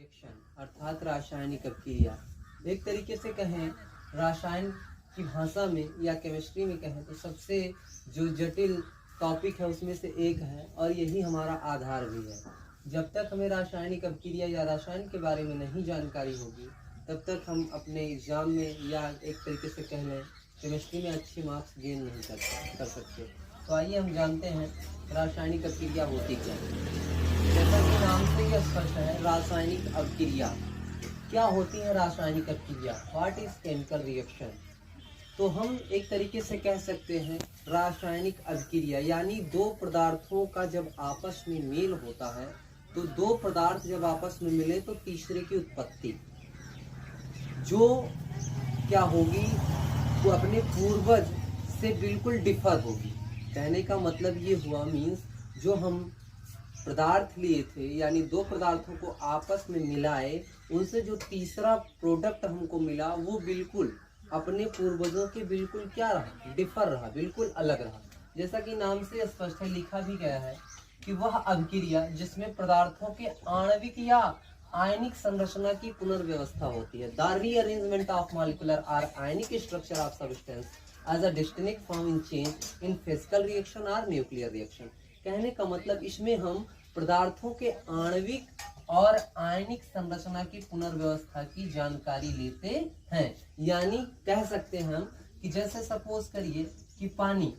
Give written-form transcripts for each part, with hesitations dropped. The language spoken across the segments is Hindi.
रिएक्शन अर्थात रासायनिक अभिक्रिया। एक तरीके से कहें रासायन की भाषा में या केमिस्ट्री में कहें तो सबसे जो जटिल टॉपिक है उसमें से एक है और यही हमारा आधार भी है। जब तक हमें रासायनिक अभिक्रिया या रसायन के बारे में नहीं जानकारी होगी तब तक हम अपने एग्जाम में या एक तरीके से कह लें केमिस्ट्री में अच्छे मार्क्स गेन नहीं कर सकते। तो आइए हम जानते हैं रासायनिक अभिक्रिया होती क्या है। जैसा कि नाम से ही स्पष्ट है, रासायनिक अभिक्रिया क्या होती है। रासायनिक अभिक्रिया व्हाट इज केमिकल रिएक्शन। तो हम एक तरीके से कह सकते हैं रासायनिक अभिक्रिया यानी दो पदार्थों का जब आपस में मेल होता है तो दो पदार्थ जब आपस में मिले तो तीसरे की उत्पत्ति जो क्या होगी वो अपने पूर्वज से बिल्कुल डिफर होगी। कहने का मतलब ये हुआ मीन्स जो हम पदार्थ लिए थे यानी दो पदार्थों को आपस में मिलाए उनसे जो तीसरा प्रोडक्ट हमको मिला वो बिल्कुल अपने पूर्वजों के बिल्कुल क्या रहा, डिफर रहा, बिल्कुल अलग रहा। जैसा कि नाम से स्पष्ट है, लिखा भी गया है कि वह अभिक्रिया जिसमें पदार्थों के आणविक या आयनिक संरचना की पुनर्व्यवस्था होती है। द रीअरेंजमेंट ऑफ मॉलिक्यूलर और ionic structure of substance as a distinct form in change in physical reaction और न्यूक्लियर रिएक्शन। कहने का मतलब इसमें हम पदार्थों के आणविक और आयनिक संरचना की पुनर्व्यवस्था की जानकारी लेते हैं। यानी कह सकते हैं हम कि जैसे सपोज करिए कि पानी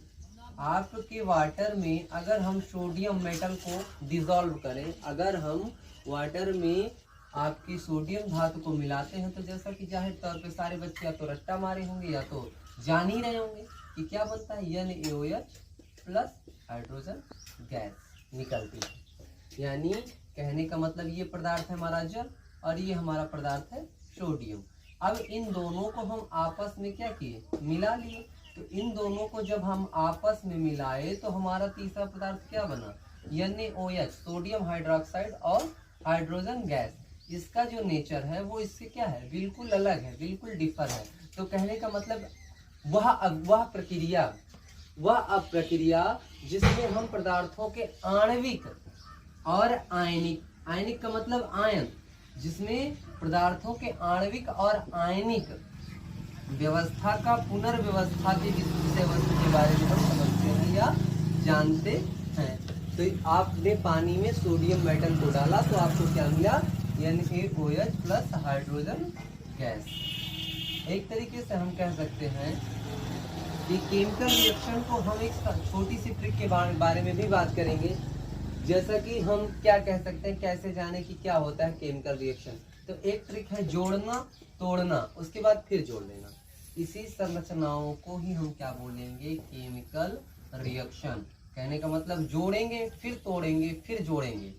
आपके वाटर में अगर हम सोडियम मेटल को डिसॉल्व करें, अगर हम वाटर में आपकी सोडियम धातु को मिलाते हैं तो जैसा कि जाहिर तौर पे सारे बच्चे या तो रट्टा मारे होंगे या तो जान ही रहे होंगे कि क्या बनता है, NaOH प्लस हाइड्रोजन गैस निकलती है। यानी कहने का मतलब ये पदार्थ है हमारा जल और ये हमारा पदार्थ है सोडियम। अब इन दोनों को हम आपस में क्या किए, मिला लिए। तो इन दोनों को जब हम आपस में मिलाए तो हमारा तीसरा पदार्थ क्या बना, NaOH सोडियम हाइड्रोक्साइड और हाइड्रोजन गैस। इसका जो नेचर है वो इससे क्या है, बिल्कुल अलग है, बिल्कुल डिफर है। तो कहने का मतलब वह प्रक्रिया जिसमें हम पदार्थों के आणविक और आयनिक का मतलब आयन, जिसमें पदार्थों के आणविक और आयनिक व्यवस्था का पुनर्व्यवस्था के विषय वस्तु के बारे में हम समझते हैं या जानते हैं। तो आपने पानी में सोडियम मेटल को डाला तो आपको क्या मिला, NaOH प्लस हाइड्रोजन गैस। एक तरीके से हम कह सकते हैं कि केमिकल रिएक्शन को हम एक छोटी सी ट्रिक के बारे में भी बात करेंगे। जैसा कि हम क्या कह सकते हैं, कैसे जाने कि क्या होता है केमिकल रिएक्शन। तो एक ट्रिक है जोड़ना तोड़ना, उसके बाद फिर जोड़ लेना। इसी संरचनाओं को ही हम क्या बोलेंगे, केमिकल रिएक्शन। कहने का मतलब जोड़ेंगे फिर तोड़ेंगे फिर जोड़ेंगे।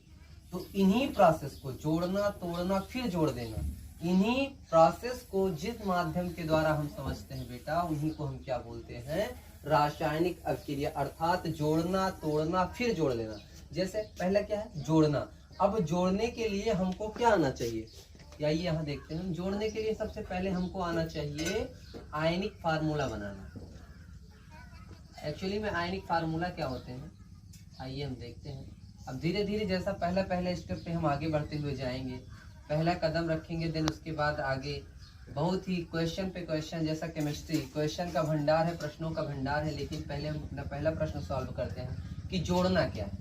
तो इन्हीं प्रोसेस को जोड़ना तोड़ना फिर जोड़ देना, इन्हीं प्रोसेस को जिस माध्यम के द्वारा हम समझते हैं बेटा उन्हीं को हम क्या बोलते हैं, रासायनिक अभिक्रिया अर्थात जोड़ना तोड़ना फिर जोड़ लेना। जैसे पहला क्या है, जोड़ना। अब जोड़ने के लिए हमको क्या आना चाहिए, आइए यहाँ देखते हैं। जोड़ने के लिए सबसे पहले हमको आना चाहिए आयनिक फार्मूला बनाना। एक्चुअली में आयनिक फार्मूला क्या होते हैं, आइए हम देखते हैं। अब धीरे धीरे जैसा पहला स्टेप पे हम आगे बढ़ते हुए जाएंगे, पहला कदम रखेंगे, देन उसके बाद आगे बहुत ही क्वेश्चन पे क्वेश्चन, जैसा केमिस्ट्री क्वेश्चन का भंडार है, प्रश्नों का भंडार है। लेकिन पहले हम अपना पहला प्रश्न सॉल्व करते हैं कि जोड़ना क्या है।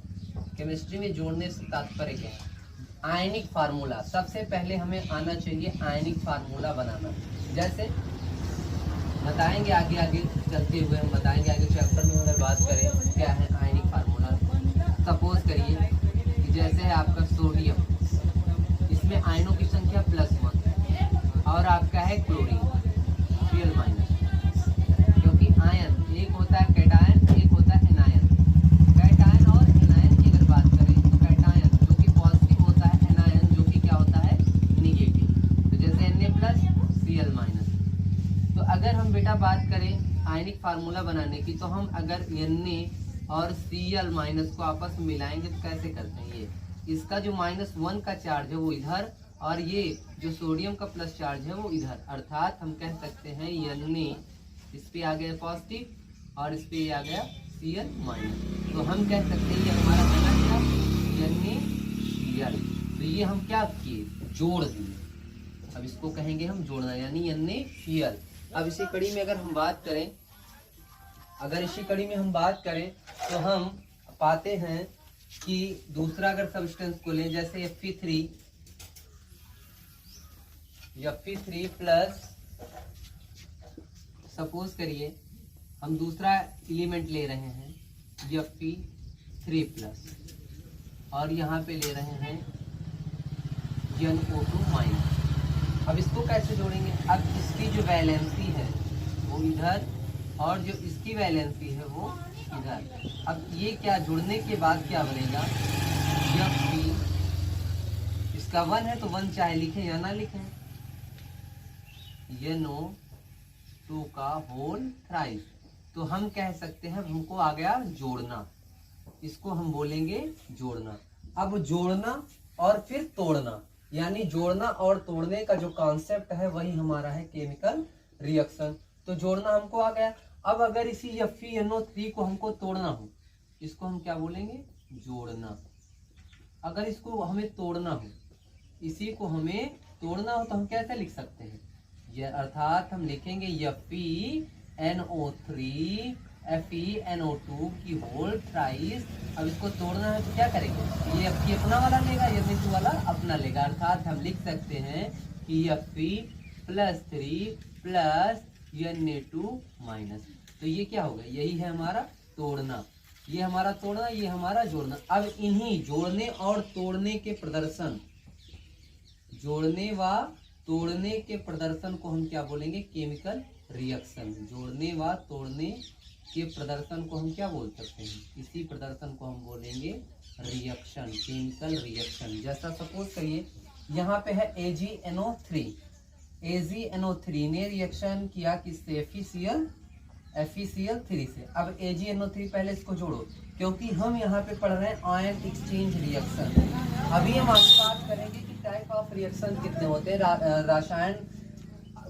केमिस्ट्री में जोड़ने से तात्पर्य क्या है, आयनिक फार्मूला। सबसे पहले हमें आना चाहिए आयनिक फार्मूला बनाना। जैसे बताएंगे आगे आगे चलते हुए, हम बताएंगे आगे चैप्टर में अगर बात करें क्या है आयनिक फार्मूला। सपोज करिए कि जैसे है आपका सोडियम, इसमें आयनों की संख्या +1 और आपका है क्लोरीन Cl-, क्योंकि आयन एक होता है कैटायन, एक होता है एनायन। कैटायन और एनायन की अगर बात करें तो कैटायन जो कि पॉजिटिव होता है, एनायन जो कि क्या होता है, निगेटिव। तो जैसे Na+Cl-। तो अगर हम बेटा बात करें आयनिक फार्मूला बनाने की तो हम अगर Na और Cl- को आपस में मिलाएंगे तो कैसे करते हैं, ये इसका जो -1 का चार्ज है वो इधर और ये जो सोडियम का प्लस चार्ज है वो इधर। अर्थात हम कह सकते हैं Na इस पे आ गया पॉजिटिव और इस पे आ गया Cl-। तो हम कह सकते हैं ये हमारा बना क्या, NaCl। तो ये हम क्या किए, जोड़ दिए। अब इसको कहेंगे हम जोड़ना, यानी NaCl। अब इसी कड़ी में अगर हम बात करें, तो हम पाते हैं कि दूसरा अगर सब्सटेंस को लें, जैसे Fe3 प्लस, सपोज करिए हम दूसरा एलिमेंट ले रहे हैं Fe3 प्लस, और यहाँ पे ले रहे हैं NO2 माइनस। अब इसको कैसे जोड़ेंगे? अब इसकी जो वैलेंसी है वो इधर, और जो इसकी वैलेंसी है वो इधर। अब ये क्या जुड़ने के बाद क्या बनेगा? Fe, इसका 1 है तो 1 चाहे लिखें या ना लिखें, NO2 का होल थ्राइस। तो हम कह सकते हैं, हमको आ गया जोड़ना, इसको हम बोलेंगे जोड़ना। अब जोड़ना और फिर तोड़ना, यानी जोड़ना और तोड़ने का जो कॉन्सेप्ट है वही हमारा है केमिकल रिएक्शन। तो जोड़ना हमको आ गया। अब अगर इसी FeNO3 को हमको तोड़ना हो, इसको हम क्या बोलेंगे? जोड़ना। अगर इसको हमें तोड़ना हो, इसी को हमें तोड़ना हो, तो हम कैसे लिख सकते हैं? ये अर्थात हम लिखेंगे FeNO3 FeNO2 की होल थ्राइस। अब इसको तोड़ना है तो क्या करेंगे? ये Fe अपना वाला लेगा, ये NO2 वाला अपना लेगा। अर्थात हम लिख सकते हैं कि Fe+3 प्लस Na2 माइनस। तो ये क्या होगा? यही है हमारा तोड़ना। ये हमारा तोड़ना, ये हमारा जोड़ना। अब इन्हीं जोड़ने और तोड़ने के प्रदर्शन, जोड़ने व तोड़ने के प्रदर्शन को हम क्या बोलेंगे? Chemical reaction. जोड़ने व तोड़ने के प्रदर्शन को हम क्या बोल सकते हैं? इसी प्रदर्शन को हम बोलेंगे रिएक्शन, केमिकल रिएक्शन। जैसा सपोज करिए यहाँ पे है AgNO3 ने रिएक्शन किया किससे? FeCl3 से। अब AgNO3 पहले इसको जोड़ो, क्योंकि हम यहाँ पे पढ़ रहे हैं आयन एक्सचेंज रिएक्शन। अभी हम आगे बात करेंगे कि टाइप ऑफ रिएक्शन कितने होते हैं। रासायन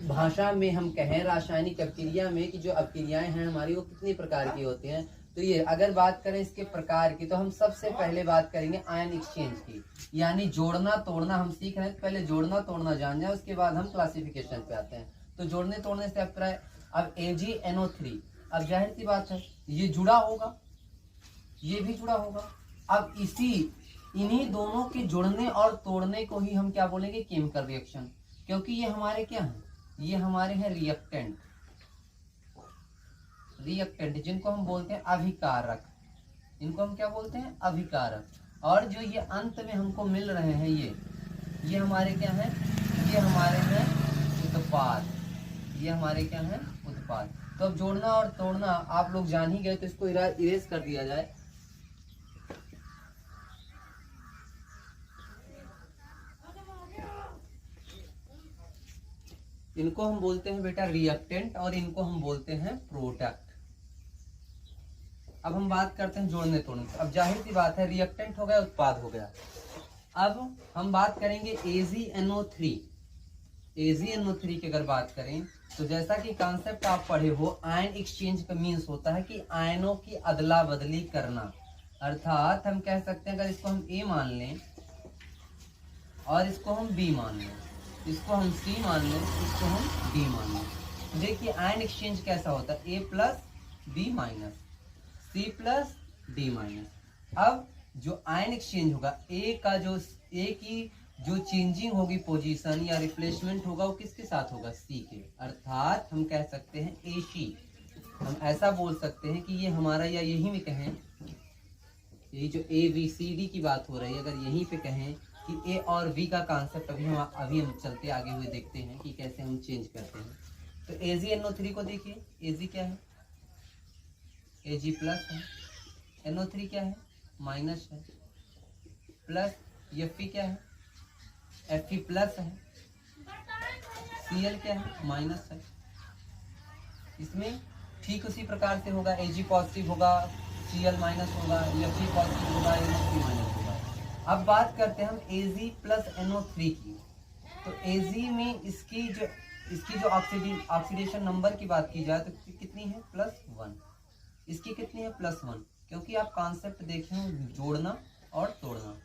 भाषा में हम कहें, रासायनिक अभिक्रिया में कि जो अभिक्रियाएं हैं हमारी वो कितनी प्रकार की होती हैं। तो ये अगर बात करें इसके प्रकार की, तो हम सबसे पहले बात करेंगे आयन एक्सचेंज की, यानी जोड़ना तोड़ना हम सीख रहे हैं। तो पहले जोड़ना तोड़ना जान जाए, उसके बाद हम क्लासिफिकेशन पे आते हैं। तो जोड़ने तोड़ने से अब AgNO3, अब जाहिर सी बात है ये जुड़ा होगा, ये भी जुड़ा होगा। अब इन्हीं दोनों के जुड़ने और तोड़ने को ही हम क्या बोलेंगे? Chemical reaction. क्योंकि ये हमारे क्या हैं? ये हमारे हैं रिएक्टेंट, जिनको हम बोलते हैं अभिकारक। इनको हम क्या बोलते हैं? अभिकारक। और जो ये अंत में हमको मिल रहे हैं, ये हमारे क्या हैं? ये हमारे हैं उत्पाद। ये हमारे क्या हैं? उत्पाद। तो अब जोड़ना और तोड़ना आप लोग जान ही गए, तो इसको इरेज कर दिया जाए। इनको हम बोलते हैं बेटा रिएक्टेंट, और इनको हम बोलते हैं प्रोडक्ट। अब हम बात करते हैं जोड़ने तोड़ने। अब जाहिर सी बात है, रिएक्टेंट हो गया, उत्पाद हो गया। अब हम बात करेंगे AgNO3 की अगर बात करें, तो जैसा कि कॉन्सेप्ट आप पढ़े हो, आयन एक्सचेंज का मीन्स होता है कि आयनों की अदला बदली करना। अर्थात हम कह सकते हैं, अगर इसको हम A मान लें और इसको हम B मान लें, इसको हम C मान लें, इसको हम D मान लें, तो देखिए आयन एक्सचेंज कैसा होता है? A plus B minus, C plus D minus. अब जो आयन एक्सचेंज होगा, A की जो चेंजिंग होगी पोजीशन या रिप्लेसमेंट होगा, वो किसके साथ होगा? C के। अर्थात हम कह सकते हैं AC। हम ऐसा बोल सकते हैं कि ये हमारा, या यहीं में कहें, यही जो ABCD की बात हो रही है, अगर यहीं पे कहें कि A और V का कॉन्सेप्ट अभी हम चलते आगे हुए देखते हैं कि कैसे हम चेंज करते हैं। तो AgNO3 को देखिए, Ag क्या है? Ag प्लस है, NO3 क्या है? माइनस है, प्लस Fe क्या है? Fe प्लस है, Cl क्या है? माइनस है। इसमें ठीक उसी प्रकार से होगा, Ag पॉजिटिव होगा, Cl माइनस होगा, Fe पॉजिटिव होगा, NO3 माइनस होगा। अब बात करते हैं हम Ag प्लस NO3 की। तो Ag में इसकी जो ऑक्सीडेशन नंबर की बात की जाए तो कितनी है? +1। इसकी कितनी है? +1। क्योंकि आप कॉन्सेप्ट देखे हो, जोड़ना और तोड़ना।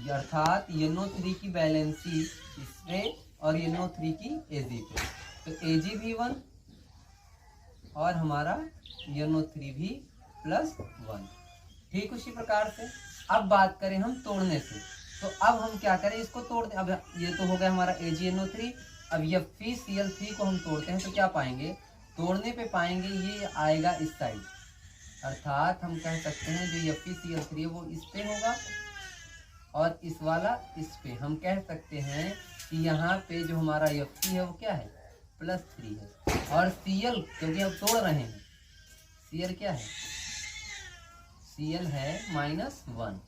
अर्थात NO3 की वैलेंसी इस पे और NO3 की Ag पे, तो Ag भी 1 और हमारा NO3 भी +1। ठीक उसी प्रकार से अब बात करें हम तोड़ने से, तो अब हम क्या करें, इसको तोड़ दें। अब ये तो हो गया हमारा AgNO3। अब FeCl3 को हम तोड़ते हैं तो क्या पाएंगे, तोड़ने पे पाएंगे ये आएगा इस साइड, अर्थात हम कह सकते हैं जो FeCl3 है वो इस पे होगा और इस वाला इस पे। हम कह सकते हैं कि यहाँ पे जो हमारा Fe है वो क्या है, +3 है, और Cl क्योंकि हम तोड़ रहे हैं, Cl क्या है, Cl है -1।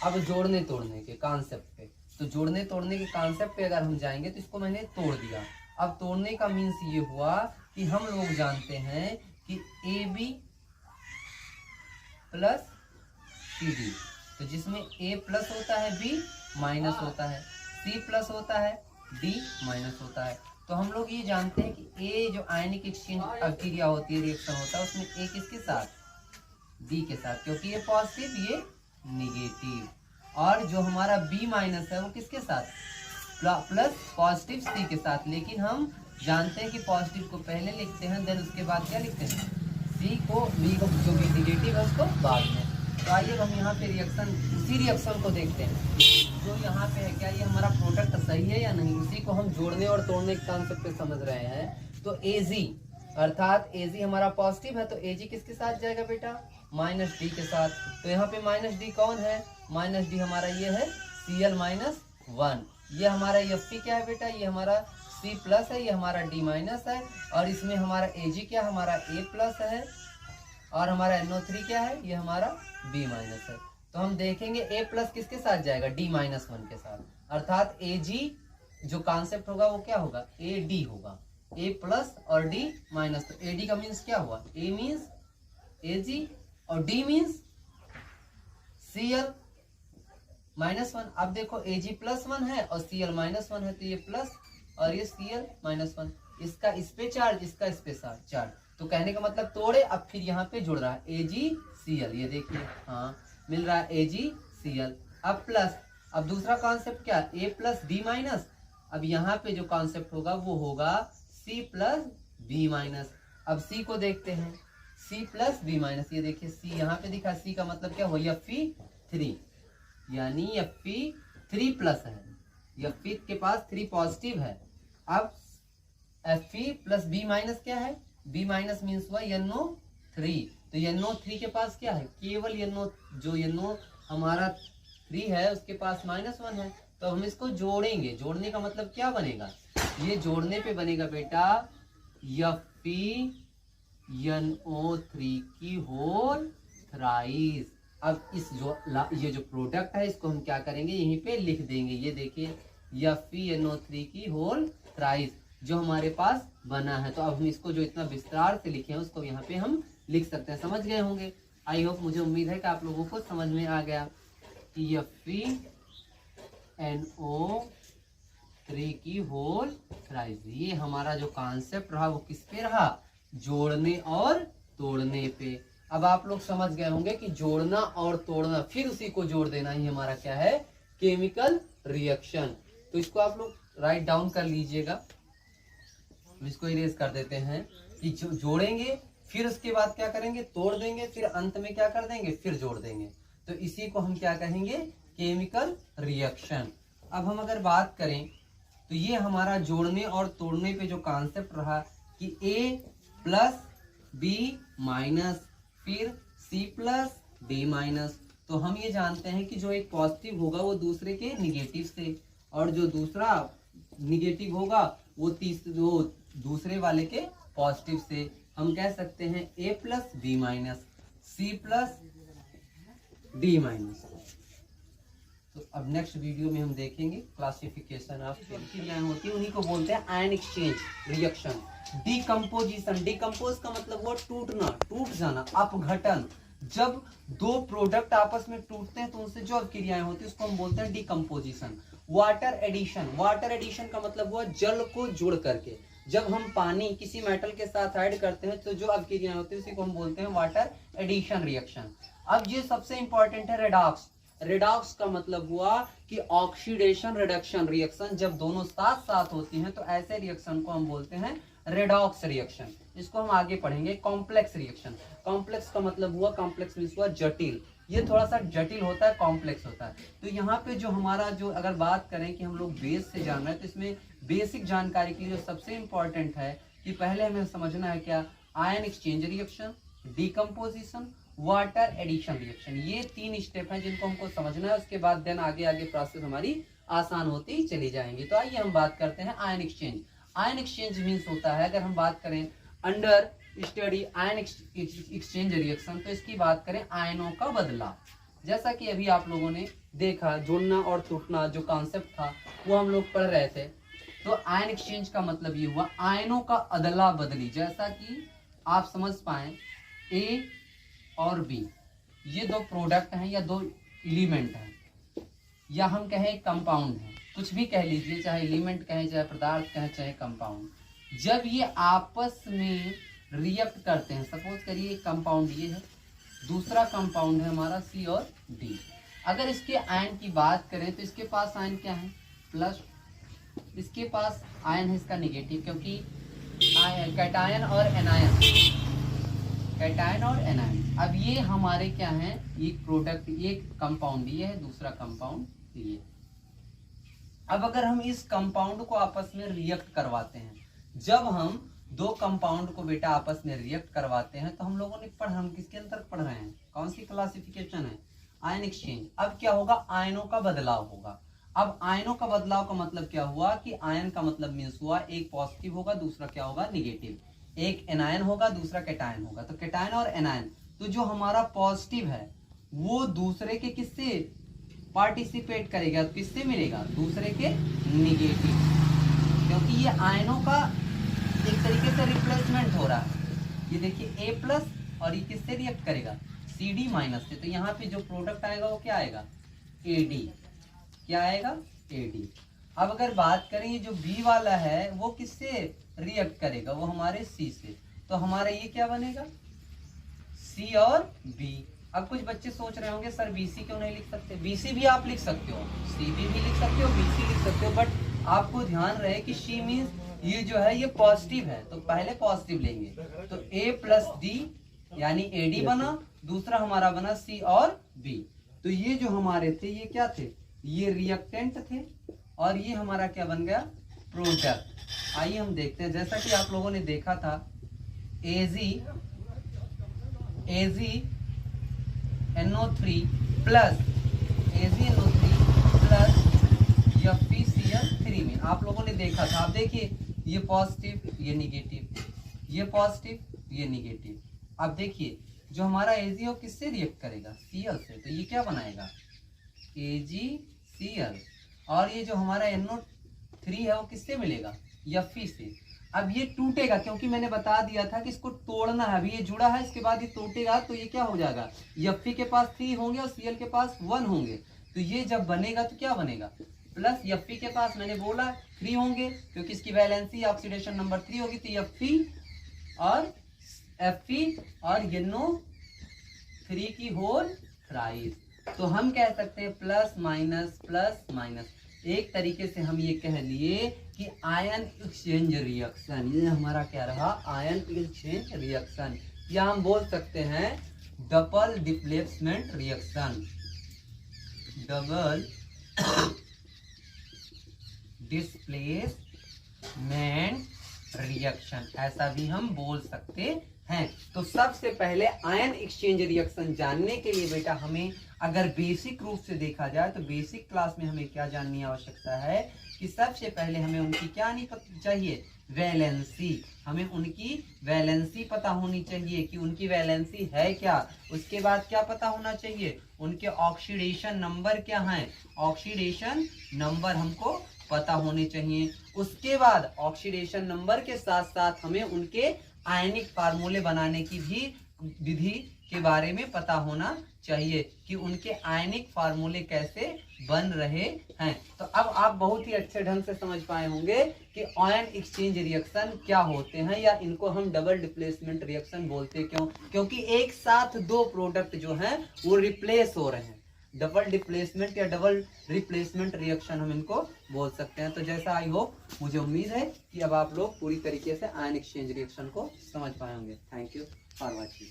अब जोड़ने तोड़ने के कॉन्सेप्ट पे, तो जोड़ने तोड़ने के कॉन्सेप्ट पे अगर हम जाएंगे तो इसको मैंने तोड़ दिया। अब तोड़ने का मीन्स ये हुआ कि हम लोग जानते हैं कि AB + CD, तो जिसमें A प्लस होता है, B माइनस होता है, C प्लस होता है, D माइनस होता है। तो हम लोग ये जानते हैं कि A जो आयनिक एक्सचेंज अभिक्रिया होती है, रिएक्शन होता है, उसमें A किसके साथ, D के साथ, क्योंकि ये पॉजिटिव ये निगेटिव। और जो हमारा B माइनस है वो किसके साथ, प्लस पॉजिटिव C के साथ। लेकिन हम जानते हैं कि पॉजिटिव को पहले लिखते हैं, देन उसके बाद क्या लिखते हैं, C को, B को, जो भी निगेटिव है उसको बाद में। तो आइए हम यहाँ पे रिएक्शन, उसी रिएक्शन को देखते हैं जो यहाँ पे है, क्या ये हमारा प्रोडक्ट सही है या नहीं, उसी को हम जोड़ने और तोड़ने के कॉन्सेप्ट पे समझ रहे हैं। तो Ag अर्थात Ag हमारा पॉजिटिव है, तो Ag किसके साथ जाएगा बेटा, -D के साथ। तो यहाँ पे -D कौन है, -D हमारा ये है Cl -1। ये हमारा Fe क्या है बेटा, ये हमारा C प्लस है, ये हमारा D माइनस है, और इसमें हमारा Ag क्या, हमारा A प्लस है, और हमारा NO3 क्या है, ये हमारा B माइनस है। तो हम देखेंगे A प्लस किसके साथ जाएगा, D -1 के साथ, अर्थात Ag जो कॉन्सेप्ट होगा वो क्या होगा, AD होगा, A प्लस और D माइनस। तो AD का मीन्स क्या हुआ, A मीन्स Ag और D मीन्स Cl -1। अब देखो Ag +1 है और Cl -1 है, तो ये प्लस और ये Cl -1, इसका इस पे चार्ज, इसका इस पे चार्ज। तो कहने का मतलब तोड़े, अब फिर यहाँ पे जुड़ रहा है AgCl, ये देखिए, हाँ मिल रहा है AgCl। अब प्लस, अब दूसरा कॉन्सेप्ट क्या, A + D माइनस। अब यहाँ पे जो कॉन्सेप्ट होगा वो होगा C + B माइनस। अब C को देखते हैं, C + B माइनस, ये देखिए C यहाँ पे दिखा, C का मतलब क्या हुआ, Fe3, यानी Fe3+ है, Fe के पास 3 पॉजिटिव है। अब Fe + B माइनस क्या है, B माइनस मीन्स हुआ NO3, तो NO3 के पास क्या है, केवल NO हमारा 3 है उसके पास -1 है। तो हम इसको जोड़ेंगे, जोड़ने का मतलब क्या बनेगा, ये जोड़ने पे बनेगा बेटा FeNO3 की होल थ्राइस। अब इस ये जो प्रोडक्ट है इसको हम क्या करेंगे, यहीं पे लिख देंगे, ये देखिए FeNO3 की होल थ्राइस जो हमारे पास बना है। तो अब हम इसको जो इतना विस्तार से लिखे हैं उसको यहाँ पे हम लिख सकते हैं। समझ गए होंगे, आई होप, मुझे उम्मीद है कि आप लोगों को समझ में आ गया कि FeNO3 की होल थ्राइस, ये हमारा जो कॉन्सेप्ट रहा वो किस पे रहा, जोड़ने और तोड़ने पे। अब आप लोग समझ गए होंगे कि जोड़ना और तोड़ना फिर उसी को जोड़ देना ही हमारा क्या है, केमिकल रिएक्शन। तो इसको आप लोग राइट डाउन कर लीजिएगा, इसको इरेज कर देते हैं कि जोड़ेंगे, फिर उसके बाद क्या करेंगे, तोड़ देंगे, फिर अंत में क्या कर देंगे, फिर जोड़ देंगे। तो इसी को हम क्या कहेंगे, केमिकल रिएक्शन। अब हम अगर बात करें तो ये हमारा जोड़ने और तोड़ने पे जो कॉन्सेप्ट रहा कि A + B माइनस, फिर C + D माइनस। तो हम ये जानते हैं कि जो एक पॉजिटिव होगा वो दूसरे के निगेटिव से, और जो दूसरा निगेटिव होगा वो दूसरे वाले के पॉजिटिव से। हम कह सकते हैं A + B minus, C + D minus. तो अब नेक्स्ट वीडियो में हम देखेंगे क्लासिफिकेशन ऑफ क्रियाएं होती है, उन्हीं को बोलते हैं ion exchange reaction. Decomposition, decompose का मतलब वो टूटना, टूट जाना, अपघटन। जब दो प्रोडक्ट आपस में टूटते हैं तो उनसे जो अभिक्रियाएं होती है उसको हम बोलते हैं decomposition. Water addition, water addition का मतलब हुआ जल को जुड़ करके। जब हम पानी किसी मेटल के साथ ऐड करते हैं तो जो अभिक्रियाएं होती है उसी को हम बोलते हैं वाटर एडिशन रिएक्शन। अब ये सबसे इंपॉर्टेंट है रेडॉक्स। रेडॉक्स का मतलब हुआ कि ऑक्सीडेशन रिडक्शन रिएक्शन जब दोनों साथ साथ होती हैं तो ऐसे रिएक्शन को हम बोलते हैं रेडॉक्स रिएक्शन। इसको हम आगे पढ़ेंगे। कॉम्प्लेक्स रिएक्शन, कॉम्प्लेक्स का मतलब हुआ, कॉम्प्लेक्स मींस हुआ जटिल, ये थोड़ा सा जटिल होता है, कॉम्प्लेक्स होता है। तो यहाँ पे जो हमारा जो अगर बात करें कि हम लोग बेस से जान रहे हैं तो इसमें बेसिक जानकारी के लिए जो सबसे इंपॉर्टेंट है कि पहले हमें समझना है क्या, ion exchange reaction, decomposition, water addition reaction, ये 3 स्टेप हैं जिनको हमको समझना है। उसके बाद देन आगे आगे प्रोसेस हमारी आसान होती चली जाएंगी। तो आइए हम बात करते हैं ion exchange. Ion exchange means होता है, अगर हम बात करें under study ion exchange reaction, तो इसकी बात करें आयनों का बदलाव। जैसा कि अभी आप लोगों ने देखा, जुड़ना और टूटना जो कॉन्सेप्ट था वो हम लोग पढ़ रहे थे। तो आयन एक्सचेंज का मतलब ये हुआ आयनों का अदला बदली। जैसा कि आप समझ पाए ए और बी ये 2 प्रोडक्ट हैं या 2 एलिमेंट हैं, या हम कहें कंपाउंड है, कुछ भी कह लीजिए, चाहे एलिमेंट कहें, चाहे पदार्थ कहें, चाहे कंपाउंड। जब ये आपस में रिएक्ट करते हैं, सपोज करिए कंपाउंड ये है, दूसरा कंपाउंड है हमारा सी और डी। अगर इसके आयन की बात करें तो इसके पास आयन क्या है, प्लस, इसके पास आयन है इसका निगेटिव, क्योंकि कैटायन और एनायन, कैटायन और एनायन। अब ये हमारे क्या है, एक प्रोडक्ट, एक कंपाउंड ये है, दूसरा कंपाउंड ये। अब अगर हम इस कंपाउंड को आपस में रिएक्ट करवाते हैं, जब हम 2 कंपाउंड को बेटा आपस में रिएक्ट करवाते हैं तो हम लोगों ने हम किसके अंदर पढ़ रहे हैं, कौन सी क्लासिफिकेशन है, आयन एक्सचेंज। अब क्या होगा, आयनों का बदलाव होगा। अब आयनों का बदलाव का मतलब क्या हुआ कि आयन का मतलब मीन्स हुआ एक पॉजिटिव होगा, दूसरा क्या होगा, निगेटिव, एक एनायन होगा, दूसरा कैटायन होगा। तो कैटायन और एनायन, तो जो हमारा पॉजिटिव है वो दूसरे के किससे पार्टिसिपेट करेगा, किससे मिलेगा, दूसरे के निगेटिव, क्योंकि ये आयनों का एक तरीके से रिप्लेसमेंट हो रहा है। ये देखिए ए प्लस और ये किससे रिएक्ट करेगा, सी डी माइनस से। तो यहाँ पे जो प्रोडक्ट आएगा वो क्या आएगा, ए डी, क्या आएगा, ए डी। अब अगर बात करें ये जो बी वाला है वो किससे रिएक्ट करेगा, वो हमारे सी से। तो हमारा ये क्या बनेगा, सी और बी। अब कुछ बच्चे सोच रहे होंगे सर बीसी क्यों नहीं लिख सकते, बीसी भी आप लिख सकते हो, सी भी लिख सकते हो, बीसी लिख सकते हो, बट आपको ध्यान रहे कि सी मीन्स ये जो है ये पॉजिटिव है, तो पहले पॉजिटिव लेंगे। तो ए प्लस डी यानी ए डी बना, दूसरा हमारा बना सी और बी। तो ये जो हमारे थे ये क्या थे, ये रिएक्टेंट थे, और ये हमारा क्या बन गया, प्रोडक्ट। आइए हम देखते हैं, जैसा कि आप लोगों ने देखा था AgNO3 प्लस FeCl3 में आप लोगों ने देखा था। आप देखिए ये पॉजिटिव ये निगेटिव, ये पॉजिटिव ये निगेटिव। अब देखिए जो हमारा Ag वो किससे रिएक्ट करेगा, Cl से, तो ये क्या बनाएगा, AgCl। और ये जो हमारा NO3 है वो किससे मिलेगा, Fe से। अब ये टूटेगा, क्योंकि मैंने बता दिया था कि इसको तोड़ना है। अभी ये जुड़ा है, इसके बाद ये टूटेगा तो ये क्या हो जाएगा, Fe के पास 3 होंगे और Cl के पास 1 होंगे। तो ये जब बनेगा तो क्या बनेगा, प्लस Fe के पास मैंने बोला 3 होंगे, क्योंकि इसकी वैलेंसी ऑक्सीडेशन नंबर 3 होगी। तो Fe और NO3 की होल थ्राइस। तो हम कह सकते हैं प्लस माइनस। एक तरीके से हम ये कह लिए कि आयन एक्सचेंज रिएक्शन, ये हमारा क्या रहा, आयन एक्सचेंज रिएक्शन, या हम बोल सकते हैं double displacement reaction, double displacement reaction, ऐसा भी हम बोल सकते हैं। तो सबसे पहले आयन एक्सचेंज रिएक्शन जानने के लिए बेटा हमें अगर बेसिक रूप से देखा जाए तो बेसिक क्लास में हमें क्या जानने की आवश्यकता है कि सबसे पहले हमें उनकी क्या नहीं चाहिए, वैलेंसी। हमें उनकी वैलेंसी पता होनी चाहिए कि उनकी वैलेंसी है क्या। उसके बाद क्या पता होना चाहिए, उनके ऑक्सीडेशन नंबर क्या है, ऑक्सीडेशन नंबर हमको पता होने चाहिए। उसके बाद ऑक्सीडेशन नंबर के साथ साथ हमें उनके आयनिक फार्मूले बनाने की भी विधि के बारे में पता होना चाहिए कि उनके आयनिक फार्मूले कैसे बन रहे हैं। तो अब आप बहुत ही अच्छे ढंग से समझ पाए होंगे कि आयन एक्सचेंज रिएक्शन क्या होते हैं, या इनको हम डबल डिप्लेसमेंट रिएक्शन बोलते क्यों, क्योंकि एक साथ 2 प्रोडक्ट जो हैं वो रिप्लेस हो रहे हैं। डबल डिप्लेसमेंट या डबल रिप्लेसमेंट रिएक्शन हम इनको बोल सकते हैं। तो जैसा आई होप, मुझे उम्मीद है कि अब आप लोग पूरी तरीके से आयन एक्सचेंज रिएक्शन को समझ पाए होंगे। Thank you for watching.